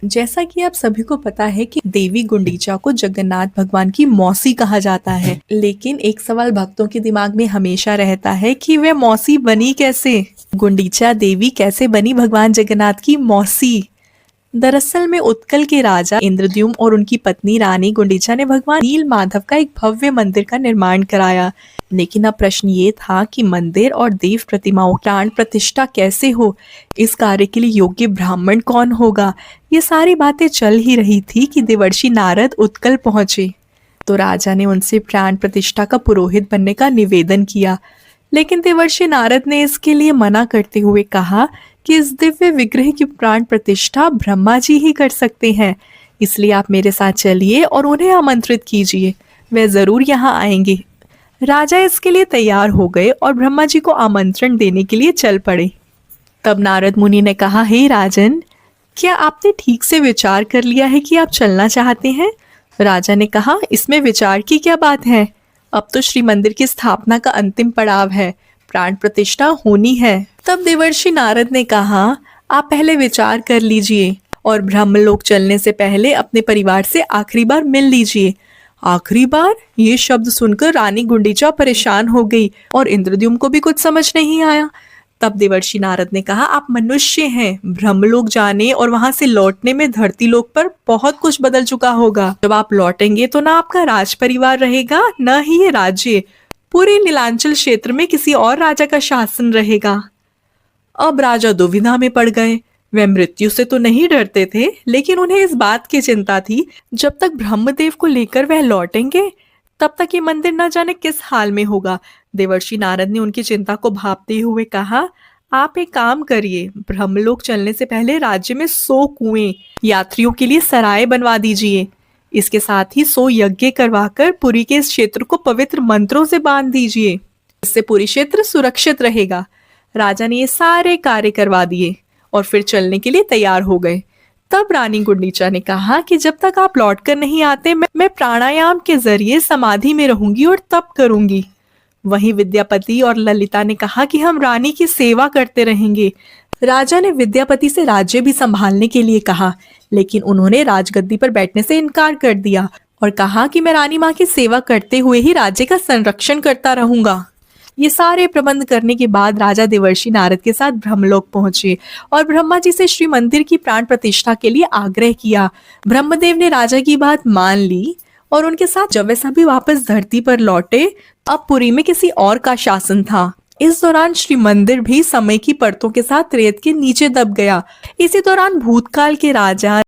जैसा कि आप सभी को पता है कि देवी गुंडीचा को जगन्नाथ भगवान की मौसी कहा जाता है, लेकिन एक सवाल भक्तों के दिमाग में हमेशा रहता है कि वह मौसी बनी कैसे? गुंडीचा देवी कैसे बनी भगवान जगन्नाथ की मौसी? दरअसल में उत्कल के राजा इंद्रद्युम्न और उनकी पत्नी रानी गुंडीचा ने भगवान नील माधव का एक भव्य मंदिर का निर्माण कराया। लेकिन अब प्रश्न ये था कि मंदिर और देव प्रतिमाओं की प्राण प्रतिष्ठा कैसे हो, इस कार्य के लिए योग्य ब्राह्मण कौन होगा। ये सारी बातें चल ही रही थी कि देवर्षि नारद उत्कल पहुंचे। तो राजा ने उनसे प्राण प्रतिष्ठा का पुरोहित बनने का निवेदन किया, लेकिन देवर्षि नारद ने इसके लिए मना करते हुए कहा कि इस दिव्य विग्रह की प्राण प्रतिष्ठा ब्रह्मा जी ही कर सकते हैं, इसलिए आप मेरे साथ चलिए और उन्हें आमंत्रित कीजिए, वे जरूर यहाँ आएंगे। राजा इसके लिए तैयार हो गए और ब्रह्मा जी को आमंत्रण देने के लिए चल पड़े। तब नारद मुनि ने कहा, हे राजन, क्या आपने ठीक से विचार कर लिया है कि आप चलना चाहते हैं? राजा ने कहा, इसमें विचार की क्या बात है, अब तो श्री मंदिर की स्थापना का अंतिम पड़ाव है, प्राण प्रतिष्ठा होनी है। तब देवर्षि नारद ने कहा, आप पहले विचार कर लीजिए और ब्रह्मलोक चलने से पहले अपने परिवार से आखिरी बार मिल लीजिए। आखिरी बार? ये शब्द सुनकर रानी गुंडीचा परेशान हो गई और इंद्रद्युम्न को भी कुछ समझ नहीं आया। तब देवर्षि नारद ने कहा, आप मनुष्य हैं, ब्रह्मलोक जाने और वहां से लौटने में धरती लोक पर बहुत कुछ बदल चुका होगा। जब आप लौटेंगे तो ना आपका राज परिवार रहेगा, न ही ये राज्य, पूरे नीलांचल क्षेत्र में किसी और राजा का शासन रहेगा। अब राजा दुविधा में पड़ गए। वे मृत्यु से तो नहीं डरते थे, लेकिन उन्हें इस बात की चिंता थी, जब तक ब्रह्मदेव को लेकर वह लौटेंगे तब तक ये मंदिर न जाने किस हाल में होगा। देवर्षि नारद ने उनकी चिंता को भांपते हुए कहा, आप एक काम करिए, ब्रह्मलोक चलने से पहले राज्य में 100 कुएं, यात्रियों के लिए सराय बनवा दीजिए। इसके साथ ही 100 यज्ञ करवाकर पुरी के इस क्षेत्र को पवित्र मंत्रों से बांध दीजिए, इससे पूरी क्षेत्र सुरक्षित रहेगा। राजा ने ये सारे कार्य करवा दिए और फिर चलने के लिए तैयार हो गए। तब रानी गुंडीचा ने कहा कि जब तक आप लौट कर नहीं आते, मैं प्राणायाम के जरिए समाधि में रहूंगी और तप करूंगी। वहीं विद्यापति और ललिता ने कहा कि हम रानी की सेवा करते रहेंगे। राजा ने विद्यापति से राज्य भी संभालने के लिए कहा, लेकिन उन्होंने राजगद्दी पर बैठने से इनकार कर दिया और कहा कि मैं रानी माँ की सेवा करते हुए ही राज्य का संरक्षण करता रहूंगा। ये सारे प्रबंध करने के बाद राजा देवर्षि नारद के साथ ब्रह्मलोक पहुंचे और ब्रह्मा जी से श्री मंदिर की प्राण प्रतिष्ठा के लिए आग्रह किया। ब्रह्मदेव ने राजा की बात मान ली और उनके साथ जब वे सभी वापस धरती पर लौटे, अब पुरी में किसी और का शासन था। इस दौरान श्री मंदिर भी समय की परतों के साथ रेत के नीचे दब गया। इसी दौरान भूतकाल के राजा